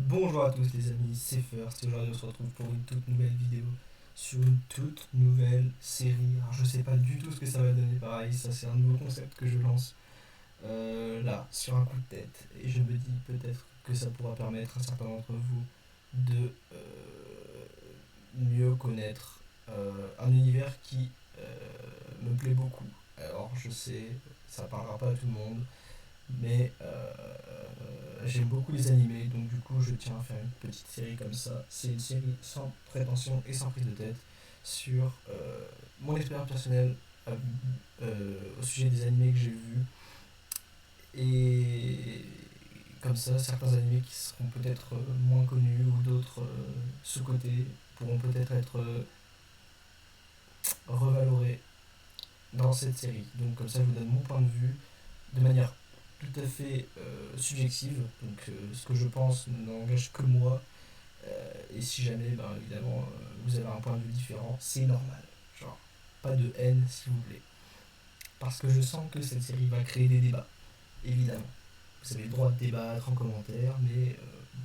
Bonjour à tous les amis, c'est First et aujourd'hui on se retrouve pour une toute nouvelle vidéo sur une toute nouvelle série. Alors je sais pas du tout ce que ça va donner, pareil, ça c'est un nouveau concept que je lance là sur un coup de tête et je me dis peut-être que ça pourra permettre à certains d'entre vous de mieux connaître un univers qui me plaît beaucoup. Alors je sais, ça parlera pas à tout le monde, mais j'aime beaucoup les animés, donc du coup je tiens à faire une petite série comme ça. C'est une série sans prétention et sans prise de tête sur mon expérience personnelle au sujet des animés que j'ai vus. Et comme ça, certains animés qui seront peut-être moins connus ou d'autres sous-cotés pourront peut-être être revalorés dans cette série. Donc comme ça, je vous donne mon point de vue de manière tout à fait subjective. Donc ce que je pense n'engage que moi. Et si jamais, ben, évidemment, vous avez un point de vue différent, c'est normal. Genre, pas de haine si vous voulez. Parce que je sens que cette série va créer des débats, évidemment. Vous avez le droit de débattre en commentaire, mais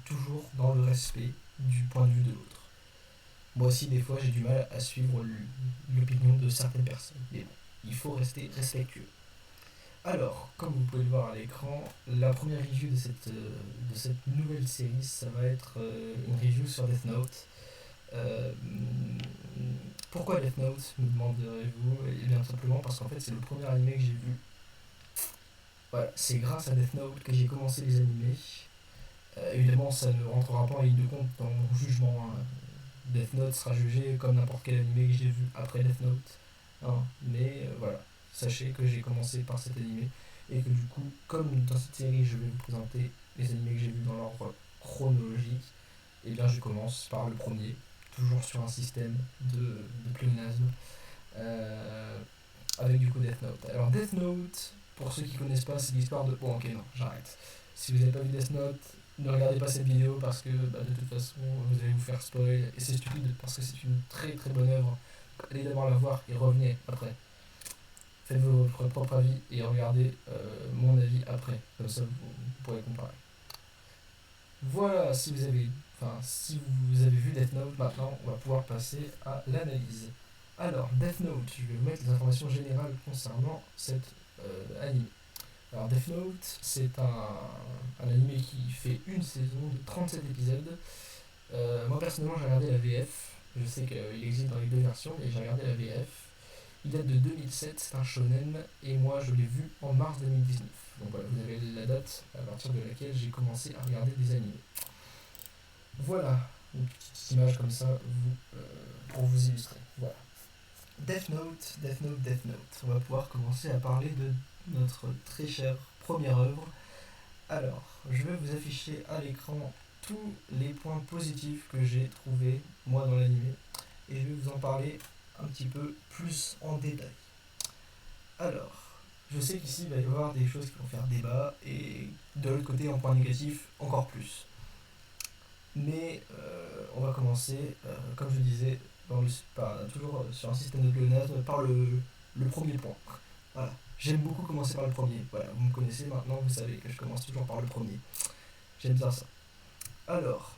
toujours dans le respect du point de vue de l'autre. Moi aussi, des fois, j'ai du mal à suivre l'opinion de certaines personnes. Mais bon, il faut rester respectueux. Alors, comme vous pouvez le voir à l'écran, la première review de cette nouvelle série, ça va être une review sur Death Note. Euh, Pourquoi Death Note, me demanderez-vous? Et bien simplement parce qu'en fait c'est le premier animé que j'ai vu. Voilà, c'est grâce à Death Note que j'ai commencé les animés. Évidemment, ça ne rentrera pas en ligne de compte dans mon jugement, hein. Death Note sera jugé comme n'importe quel animé que j'ai vu après Death Note, hein. Mais voilà, sachez que j'ai commencé par cet animé et que du coup, comme dans cette série, je vais vous présenter les animés que j'ai vus dans l'ordre chronologique, et bien je commence par le premier, toujours sur un système de pléonasme, euh, avec du coup Death Note. Alors Death Note, pour ceux qui connaissent pas, c'est l'histoire de... Bon ok non, j'arrête. Si vous n'avez pas vu Death Note, ne regardez pas cette vidéo parce que bah, de toute façon vous allez vous faire spoil et c'est stupide parce que c'est une très très bonne œuvre. Allez d'abord la voir et revenez après. Faites votre propre avis et regardez mon avis après. Comme ça vous pourrez comparer. Voilà, si vous avez vu Death Note, maintenant on va pouvoir passer à l'analyse. Alors, Death Note, je vais vous mettre les informations générales concernant cet anime. Alors, Death Note, c'est un anime qui fait une saison de 37 épisodes. Moi personnellement, j'ai regardé la VF. Je sais qu'il existe dans les deux versions, mais j'ai regardé la VF. Il date de 2007, c'est un shonen, et moi je l'ai vu en mars 2019. Donc voilà, vous avez la date à partir de laquelle j'ai commencé à regarder des animés. Voilà, une petite image comme ça pour vous illustrer. Voilà. Death Note, Death Note, Death Note. On va pouvoir commencer à parler de notre très chère première œuvre. Alors, je vais vous afficher à l'écran tous les points positifs que j'ai trouvés moi dans l'anime et je vais vous en parler un petit peu plus en détail. Alors, je sais qu'ici il va y avoir des choses qui vont faire débat et de l'autre côté en point négatif encore plus. Mais on va commencer, comme je disais, toujours sur un système de pléonasme, par le premier point. Voilà. J'aime beaucoup commencer par le premier. Voilà, vous me connaissez maintenant, vous savez que je commence toujours par le premier. J'aime bien ça. Alors,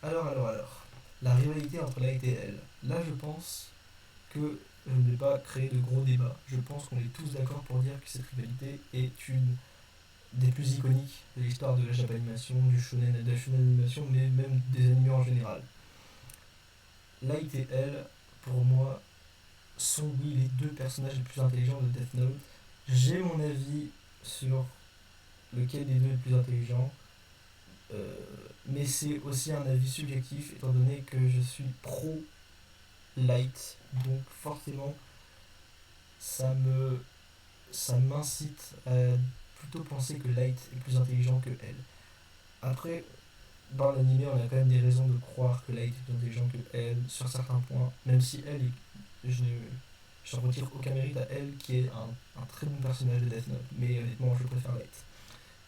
alors. La rivalité entre Light et elle. Là, je pense que je ne vais pas créer de gros débats. Je pense qu'on est tous d'accord pour dire que cette rivalité est une des plus iconiques de l'histoire de la Japanimation, de la shonen animation, mais même des animés en général. Light et elle, pour moi, sont oui les deux personnages les plus intelligents de Death Note. J'ai mon avis sur lequel des deux est le plus intelligent, mais c'est aussi un avis subjectif étant donné que je suis pro Light, donc forcément ça m'incite à plutôt penser que Light est plus intelligent que elle. Après, dans l'anime, on a quand même des raisons de croire que Light est plus intelligent que elle sur certains points, même si elle, je ne retire aucun mérite à elle, qui est un très bon personnage de Death Note, mais honnêtement, je préfère Light.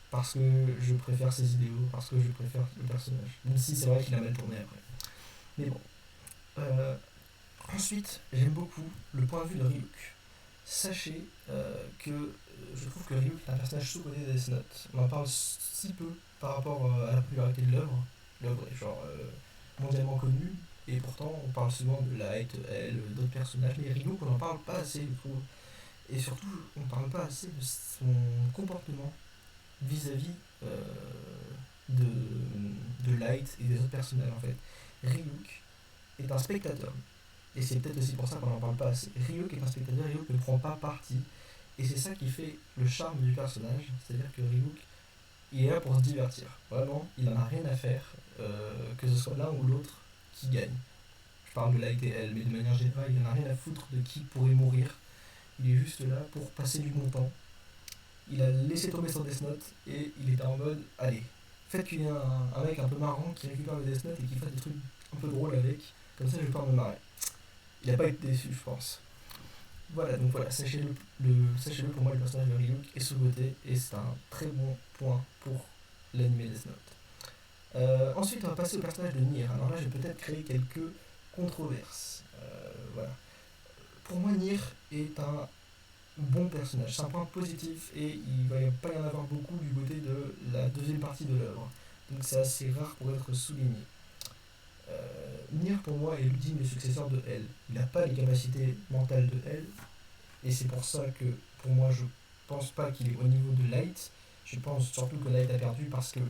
Parce que je préfère ses idéaux, parce que je préfère le personnage. Même si c'est vrai qu'il a mal tourné après. Mais bon. Ensuite, j'aime beaucoup le point de vue de Ryuk. Sachez que je trouve que Ryuk est un personnage sous-côté de Death Note. On en parle si peu par rapport à la popularité de l'œuvre. L'œuvre est genre mondialement connue, et pourtant on parle souvent de Light, elle, d'autres personnages, mais Ryuk on n'en parle pas assez, je trouve. Et surtout, on ne parle pas assez de son comportement vis-à-vis de, de Light et des autres personnages en fait. Ryuk est un spectateur. Et c'est peut-être aussi pour ça qu'on n'en parle pas assez. Ryuk est un spectateur, Ryuk ne prend pas parti. Et c'est ça qui fait le charme du personnage. C'est-à-dire que Ryuk, il est là pour se divertir. Vraiment, il en a rien à faire que ce soit l'un ou l'autre qui gagne. Je parle de Light et elle, mais de manière générale, il en a rien à foutre de qui pourrait mourir. Il est juste là pour passer du bon temps. Il a laissé tomber son Death Note et il était en mode allez, faites qu'il y ait un mec un peu marrant qui récupère le Death Note et qui fasse des trucs un peu drôles avec. Comme ça, je vais pas me marrer. Il a pas été déçu, je pense. Voilà, donc voilà, sachez-le pour moi, le personnage de Ryuk est sous-côté et c'est un très bon point pour l'anime Death Note. Ensuite, on va passer au personnage de Nier. Alors là, je vais peut-être créer quelques controverses. Voilà. Pour moi, Nier est un bon personnage. C'est un point positif et il va pas y en avoir beaucoup du côté de la deuxième partie de l'œuvre. Donc c'est assez rare pour être souligné. Nier pour moi est l'ultime successeur de L. Il n'a pas les capacités mentales de L et c'est pour ça que pour moi je pense pas qu'il est au niveau de Light. Je pense surtout que Light a perdu parce que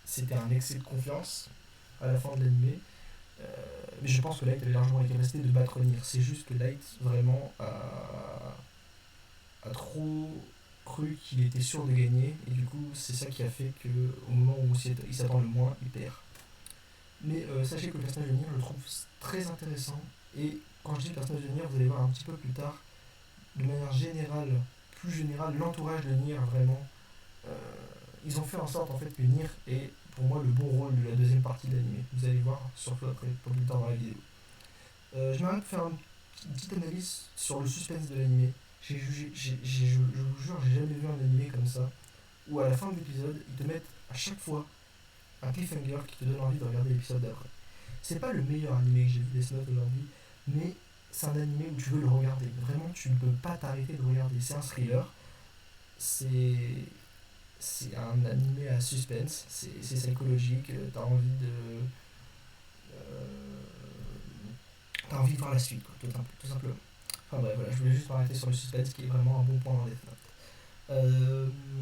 c'était un excès de confiance à la fin de l'anime. Mais je pense que Light avait largement les capacités de battre Nier. C'est juste que Light vraiment a trop cru qu'il était sûr de gagner et du coup c'est ça qui a fait que au moment où il s'attend le moins, il perd. Mais sachez que le personnage de Nier, je le trouve très intéressant et quand je dis le personnage de Nier, vous allez voir un petit peu plus tard, de manière générale, plus générale, l'entourage de Nier vraiment, euh, ils ont fait en sorte en fait que Nier est pour moi le bon rôle de la deuxième partie de l'anime. Vous allez voir surtout après, pas plus tard dans la vidéo. Je m'arrête pour faire une petite analyse sur le suspense de l'anime. Je vous jure, j'ai jamais vu un animé comme ça, où à la fin de l'épisode, ils te mettent à chaque fois un cliffhanger qui te donne envie de regarder l'épisode d'après. C'est pas le meilleur animé que j'ai vu Death Note aujourd'hui, mais c'est un animé où tu veux le regarder. Vraiment, tu ne peux pas t'arrêter de regarder. C'est un thriller, c'est c'est un animé à suspense, c'est psychologique, euh, t'as envie de voir la suite, quoi, tout simplement. Enfin bref, voilà, je voulais juste m'arrêter sur le suspense qui est vraiment un bon point dans Death Note.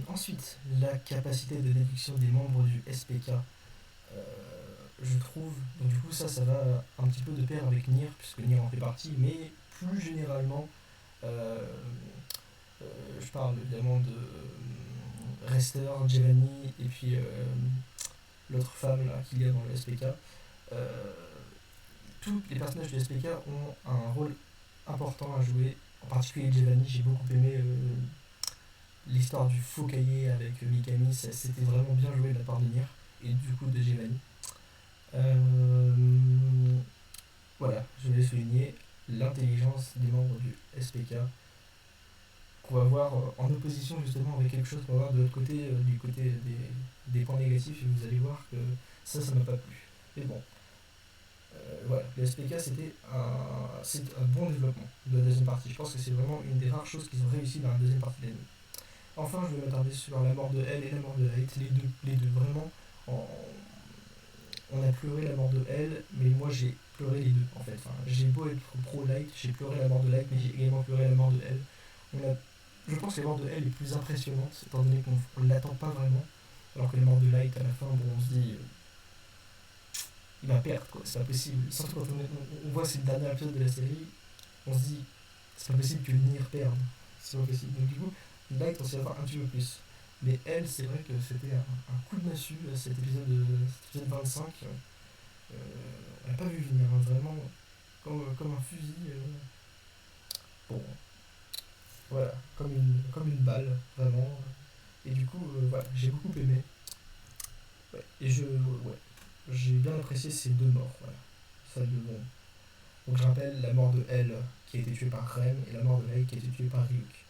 Ensuite, la capacité de déduction des membres du SPK. Euh, je trouve, donc du coup ça va un petit peu de pair avec Nier, puisque Nier en fait partie, mais plus généralement, euh, je parle évidemment de Rester, Giovanni, et puis l'autre femme là qu'il y a dans le SPK. Euh, Tous les personnages du SPK ont un rôle important à jouer, en particulier Giovanni, j'ai beaucoup aimé l'histoire du faux cahier avec Mikami, c'était vraiment bien joué de la part de Nier et du coup de Giovanni. Voilà, je voulais souligner l'intelligence des membres du SPK qu'on va voir en opposition justement avec quelque chose qu'on va voir de l'autre côté, du côté des points négatifs, et vous allez voir que ça m'a pas plu. Mais bon, voilà, le SPK c'est un bon développement de la deuxième partie. Je pense que c'est vraiment une des rares choses qu'ils ont réussi dans la deuxième partie de l'année. Enfin, je vais m'attarder sur la mort de Elle et la mort de Light, les deux vraiment. On a pleuré la mort de Elle, mais moi j'ai pleuré les deux en fait. Enfin, j'ai beau être pro Light, j'ai pleuré la mort de Light, mais j'ai également pleuré la mort de Elle. Je pense que la mort de Elle est plus impressionnante, étant donné qu'on ne l'attend pas vraiment, alors que la mort de Light à la fin, bon, on se dit, il va perdre quoi, c'est pas possible. Surtout quand on voit ces derniers épisodes de la série, on se dit, c'est pas possible que Nier perde, c'est pas possible. Donc du coup, Light on s'y attend un petit peu plus. Mais Elle, c'est vrai que c'était un coup de massue, cet épisode 25. On l'a pas vu venir, hein, vraiment comme un fusil. Bon, voilà, comme une balle, vraiment. Et du coup, voilà, j'ai beaucoup aimé. Ouais, j'ai bien apprécié ces deux morts. Voilà. Bon. Donc je rappelle la mort de Elle qui a été tuée par Ren et la mort de Lei qui a été tuée par Ryuk.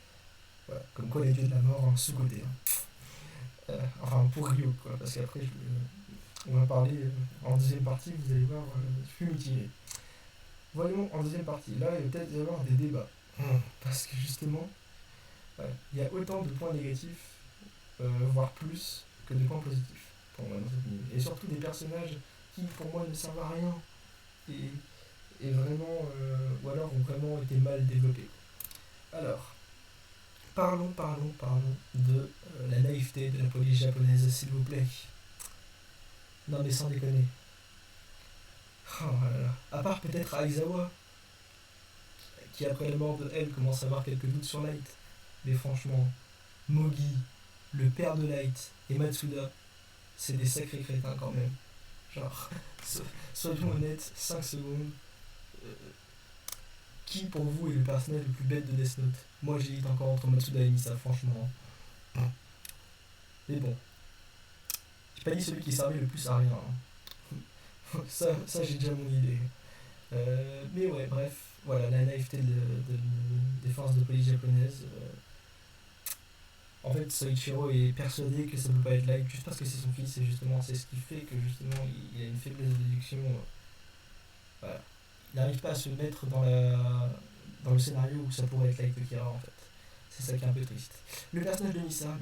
Voilà, comme quoi les dieux de la mort en sous-côté. Hein. Enfin pour Ryuk, quoi, parce qu'après on va parler en deuxième partie, vous allez voir, je suis mitigé. Voyons en deuxième partie. Là, il va peut-être y avoir des débats. Parce que justement, il y a autant de points négatifs, voire plus, que de points positifs. pour moi dans cette anime. Et surtout des personnages qui pour moi ne servent à rien. Et, et vraiment, ou alors ont vraiment été mal développés. Alors, parlons de la naïveté de la police japonaise, s'il vous plaît. Non mais sans déconner. Oh là là. À part peut-être Aizawa, qui après la mort de elle commence à avoir quelques doutes sur Light. Mais franchement, Mogi, le père de Light, et Matsuda, c'est des sacrés crétins quand même. Genre, soyons honnêtes, 5 secondes. Euh, qui pour vous est le personnage le plus bête de Death Note? Moi j'hésite encore entre Matsuda et Misa, franchement. Mais bon, j'ai pas dit celui qui servait le plus à rien. Ça j'ai déjà mon idée. Mais ouais, bref, voilà, la naïveté des forces de police japonaises. En fait, Soichiro est persuadé que ça peut pas être Light juste parce que c'est son fils, et justement, c'est ce qui fait que justement il a une faiblesse de déduction. Voilà. Il n'arrive pas à se mettre dans le scénario où ça pourrait être Light Kira en fait. C'est ça qui est un peu triste. Le personnage de Misa, là,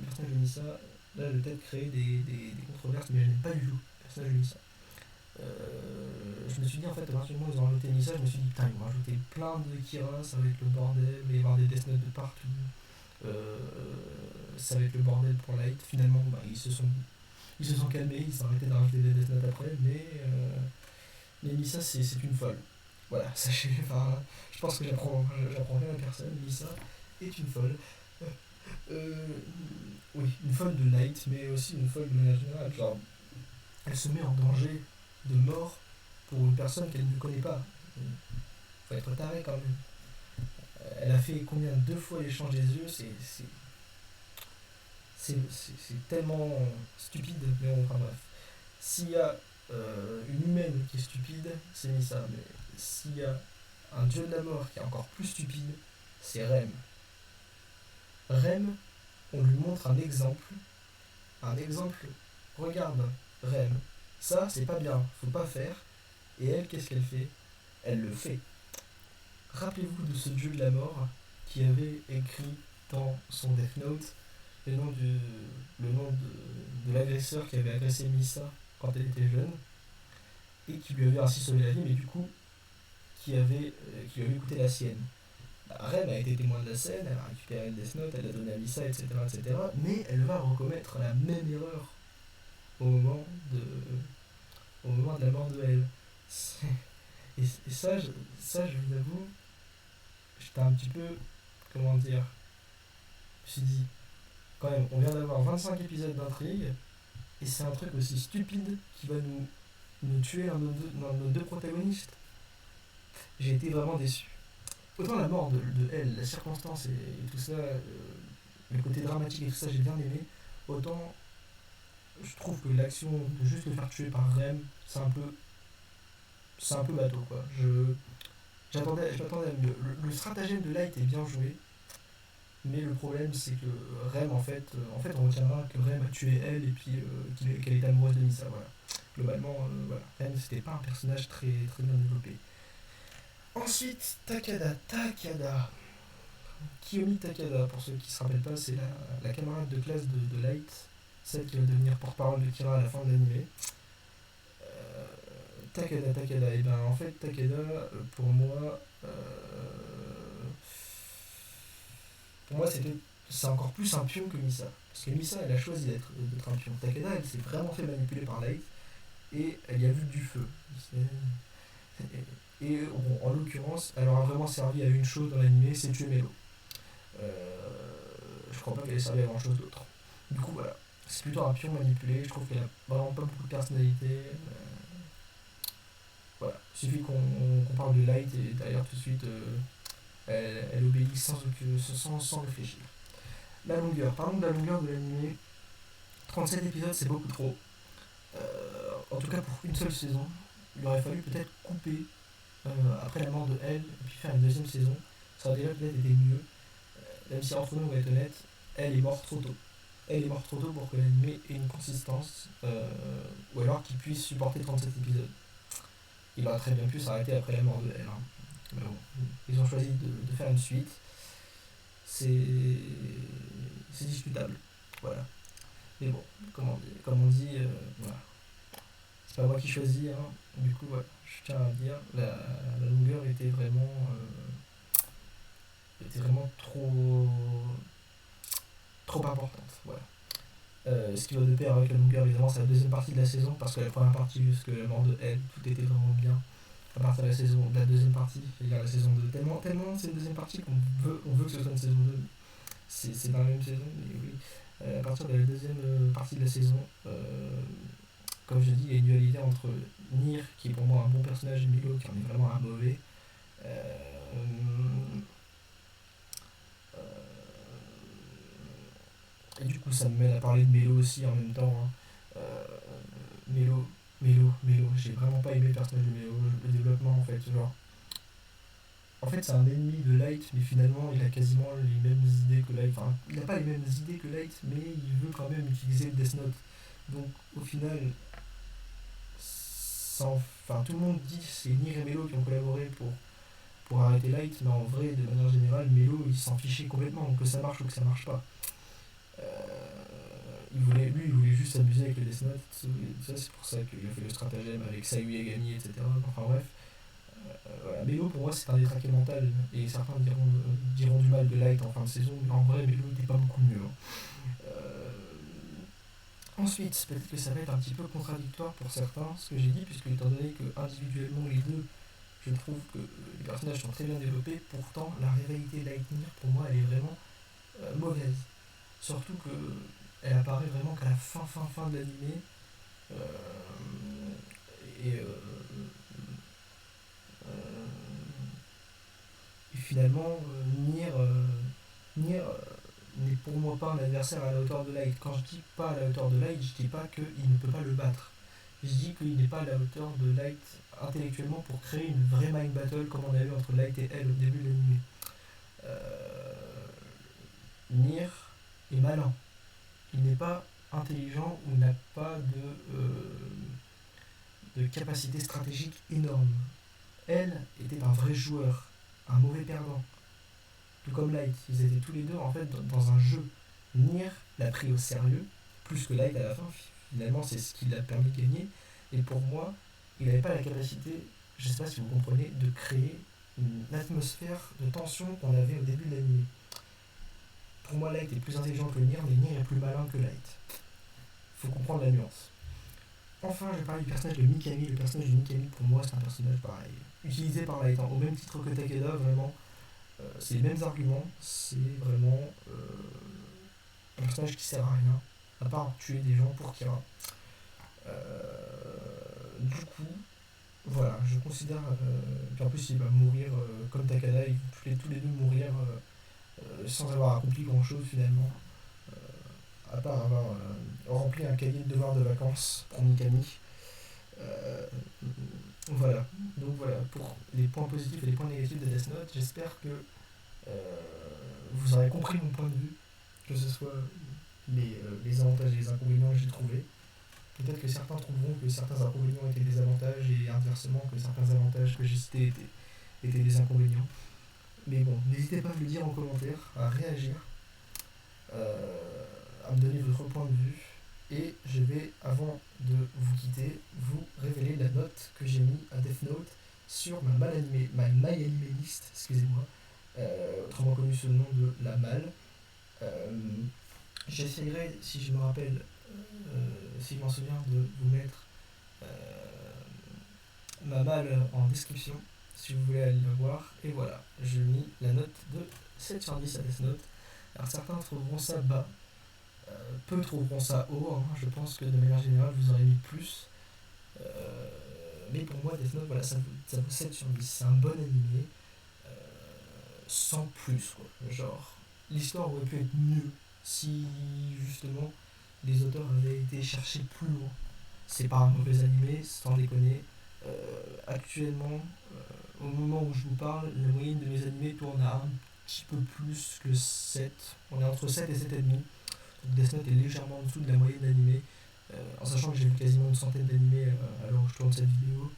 je vais peut-être créer des controverses, mais je n'aime pas du tout le personnage de Misa. Je me suis dit en fait, à partir du moment où ils ont rajouté Misa, je me suis dit putain, ils vont rajouter plein de Kira, ça va être le bordel, il va y avoir des Death Note de partout. Euh, Ça va être le bordel pour Light. Finalement, bah, ils se sont calmés, ils ont arrêté de rajouter des Death Note après, mais Misa c'est une folle. Voilà, sachez, enfin, je pense que j'apprends rien à personne, Misa est une folle. Euh, oui, une folle de Light, mais aussi une folle de manière générale. Genre, elle se met en danger de mort pour une personne qu'elle ne connaît pas. Faut être taré quand même. Elle a fait combien? 2 fois l'échange des yeux, c'est tellement stupide, mais bon, enfin bref. S'il y a une humaine qui est stupide, c'est Misa. Mais s'il y a un dieu de la mort qui est encore plus stupide, c'est Rem. Rem, on lui montre un exemple. Un exemple, regarde, Rem, ça c'est pas bien, faut pas faire. Et elle, qu'est-ce qu'elle fait? Elle le fait. Rappelez-vous de ce dieu de la mort qui avait écrit dans son Death Note le nom de l'agresseur qui avait agressé Misa quand elle était jeune et qui lui avait ainsi sauvé la vie, mais du coup qui lui avait coûté la sienne. Bah, Rem a été témoin de la scène, elle a récupéré le Death Note, elle l'a donné à Misa, etc., etc. Mais elle va recommettre la même erreur au moment de, au moment de la mort de elle. Et ça, je vous avoue, j'étais un petit peu, comment dire, je me suis dit, quand même, on vient d'avoir 25 épisodes d'intrigue, et c'est un truc aussi stupide qui va nous tuer un de nos deux protagonistes. J'ai été vraiment déçu. Autant la mort de elle, la circonstance et tout ça, le côté dramatique et tout ça, j'ai bien aimé. Autant je trouve que l'action de juste le faire tuer par Rem, c'est un peu bateau quoi. Je m'attendais à mieux. Le stratagème de Light est bien joué, mais le problème c'est que Rem en fait on retiendra que Rem a tué elle et puis qu'elle est amoureuse de Misa. Voilà. Globalement, voilà. Rem c'était pas un personnage très, très bien développé. Ensuite, Takada. Kiyomi Takada, pour ceux qui ne se rappellent pas, c'est la camarade de classe de Light, celle qui va devenir porte-parole de Kira à la fin de l'anime. Takada, et ben en fait Takada, pour moi c'est encore plus un pion que Misa. Parce que Misa elle a choisi d'être un pion. Takada elle s'est vraiment fait manipuler par Light et elle y a vu du feu. Et bon, en l'occurrence, elle aura vraiment servi à une chose dans l'anime, c'est tuer Melo. Je crois pas qu'elle ait servi à grand chose d'autre. Du coup, voilà. C'est plutôt un pion manipulé. Je trouve qu'elle a vraiment pas beaucoup de personnalité. Voilà. Il suffit qu'on parle de Light et d'ailleurs tout de suite, elle obéit sans réfléchir. La longueur. Parlons de la longueur de l'anime. 37 épisodes, c'est beaucoup trop. En tout cas, pour une seule saison, il aurait fallu peut-être couper après la mort de elle et puis faire une deuxième saison. Ça aurait déjà peut-être été mieux. Même si entre nous, on va être honnête, elle est morte trop tôt. Elle est morte trop tôt pour que l'anime ait une consistance, ou alors qu'il puisse supporter 37 épisodes. Il aurait très bien pu s'arrêter après la mort de elle. Hein. Mais bon, ils ont choisi de faire une suite. C'est discutable. Voilà. Mais bon, comme on dit, voilà. C'est pas moi qui choisis, hein. Du coup, voilà, je tiens à dire, la longueur était vraiment trop importante. Voilà. Ce qui va de pair avec la longueur, évidemment, c'est la deuxième partie de la saison, parce que la première partie, jusque la mort de Elle, tout était vraiment bien. À partir de la deuxième partie, c'est-à-dire la saison 2, tellement c'est une deuxième partie on veut que ce soit une saison 2. C'est dans la même saison, mais oui. À partir de la deuxième partie de la saison, comme je dis, il y a une dualité entre Nier, qui est pour moi un bon personnage, et Milo, qui en est vraiment un mauvais. Euh, euh, et du coup, ça me mène à parler de Melo aussi en même temps, hein. Euh, Melo, j'ai vraiment pas aimé le personnage de Melo, le développement en fait, genre. En fait, c'est un ennemi de Light, mais finalement, il a quasiment les mêmes idées que Light. Enfin, il n'a pas les mêmes idées que Light, mais il veut quand même utiliser le Death Note. Donc, au final, enfin, tout le monde dit que c'est Nier et Melo qui ont collaboré pour arrêter Light, mais en vrai, de manière générale, Melo, il s'en fichait complètement, que ça marche ou que ça marche pas. Il voulait juste s'amuser avec le Death Note. Ça, c'est pour ça qu'il a fait le stratagème avec Sayu Yagami, etc. Enfin bref. Voilà. Melo, pour moi, c'est un détraqué mental. Et certains diront du mal de Light en fin de saison, mais en vrai, Melo n'était pas beaucoup mieux, hein. Ensuite, peut-être que ça va être un petit peu contradictoire pour certains, ce que j'ai dit, puisque étant donné que individuellement les deux, je trouve que les personnages sont très bien développés, pourtant la rivalité Lightning, pour moi, elle est vraiment mauvaise. Surtout que elle apparaît vraiment qu'à la fin de l'animé. Euh, et, euh, euh, et finalement, Nier n'est pour moi pas un adversaire à la hauteur de Light. Quand je dis pas à la hauteur de Light, je dis pas qu'il ne peut pas le battre. Je dis qu'il n'est pas à la hauteur de Light intellectuellement pour créer une vraie mind battle comme on a eu entre Light et elle au début de l'animé. Nier est malin. Il n'est pas intelligent ou n'a pas de capacité stratégique énorme. Elle était un vrai joueur, un mauvais perdant. Tout comme Light, ils étaient tous les deux en fait dans un jeu. Nier l'a pris au sérieux, plus que Light à la fin. Finalement, c'est ce qui l'a permis de gagner. Et pour moi, il n'avait pas la capacité, je ne sais pas si vous comprenez, de créer une atmosphère de tension qu'on avait au début de l'anime. Pour moi, Light est plus intelligent que Nier, mais Nier est plus malin que Light. Il faut comprendre la nuance. Enfin, je vais parler du personnage de Mikami. Le personnage de Mikami, pour moi, c'est un personnage pareil. Utilisé par Light, au même titre que Takeda, vraiment. C'est les mêmes arguments. C'est vraiment un personnage qui sert à rien, à part tuer des gens pour Kira. Du coup, voilà, je considère qu'en plus il va mourir comme Takada, ils vont tous les deux mourir sans avoir accompli grand chose finalement, à part avoir rempli un cahier de devoirs de vacances pour Mikami. Euh, voilà, donc voilà, pour les points positifs et les points négatifs de Death Note, j'espère que vous aurez compris mon point de vue, que ce soit les avantages et les inconvénients que j'ai trouvés. Peut-être que certains trouveront que certains inconvénients étaient des avantages et inversement que certains avantages que j'ai cités étaient des inconvénients. Mais bon, n'hésitez pas à me le dire en commentaire, à réagir, à me donner votre point de vue. Et je vais, avant de vous quitter, vous révéler la note que j'ai mis à Death Note sur ma My Anime List, excusez-moi, autrement connu sous le nom de la Malle. J'essayerai, si je me rappelle, si je m'en souviens, de vous mettre ma malle en description si vous voulez aller le voir. Et voilà, j'ai mis la note de 7 sur 10 à Death Note. Alors certains trouveront ça bas, peu trouveront ça haut, hein. Je pense que de manière générale vous aurez mis plus. Mais pour moi Death Note, voilà, ça vaut 7 sur 10. C'est un bon animé, sans plus, quoi. Genre, l'histoire aurait pu être mieux si justement les auteurs avaient été chercher plus loin. C'est pas un mauvais animé, sans déconner. Actuellement, au moment où je vous parle, la moyenne de mes animés tourne à un petit peu plus que 7. On est entre 7 et 7,5. Donc Death Note est légèrement en dessous de la moyenne d'animés. En sachant que j'ai vu quasiment une centaine d'animés à l'heure où je tourne cette vidéo,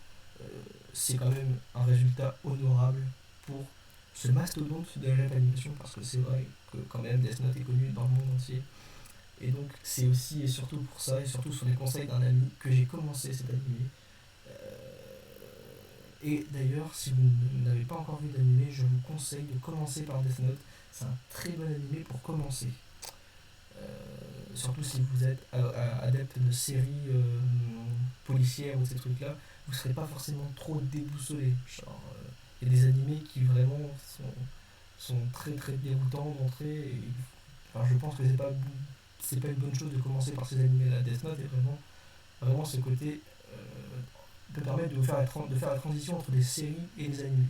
c'est quand même un résultat honorable pour ce mastodonte de la Japanimation, parce que c'est vrai que quand même Death Note est connu dans le monde entier. Et donc c'est aussi et surtout pour ça, et surtout sur les conseils d'un ami, que j'ai commencé cet animé. Et d'ailleurs, si vous n'avez pas encore vu d'animé, je vous conseille de commencer par Death Note. C'est un très bon animé pour commencer. Euh, Surtout si vous êtes adepte de séries policières ou ces trucs-là, vous ne serez pas forcément trop déboussolé. Il y a des animés qui vraiment sont très très déroutants d'entrée. Enfin, je pense que c'est pas une bonne chose de commencer par ces animés-là. Death Note est vraiment ce côté peut permettre de faire la transition entre les séries et les animés.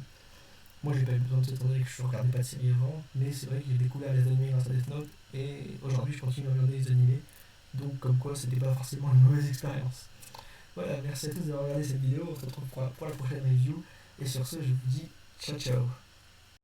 Moi, j'ai pas eu besoin de cette année que je regardais pas de séries avant, mais c'est vrai que j'ai découvert les animés grâce à Death Note et aujourd'hui je continue à regarder les animés. Donc, comme quoi, c'était pas forcément une mauvaise expérience. Voilà, merci à tous d'avoir regardé cette vidéo. On se retrouve pour la prochaine review. Et sur ce, je vous dis ciao ciao.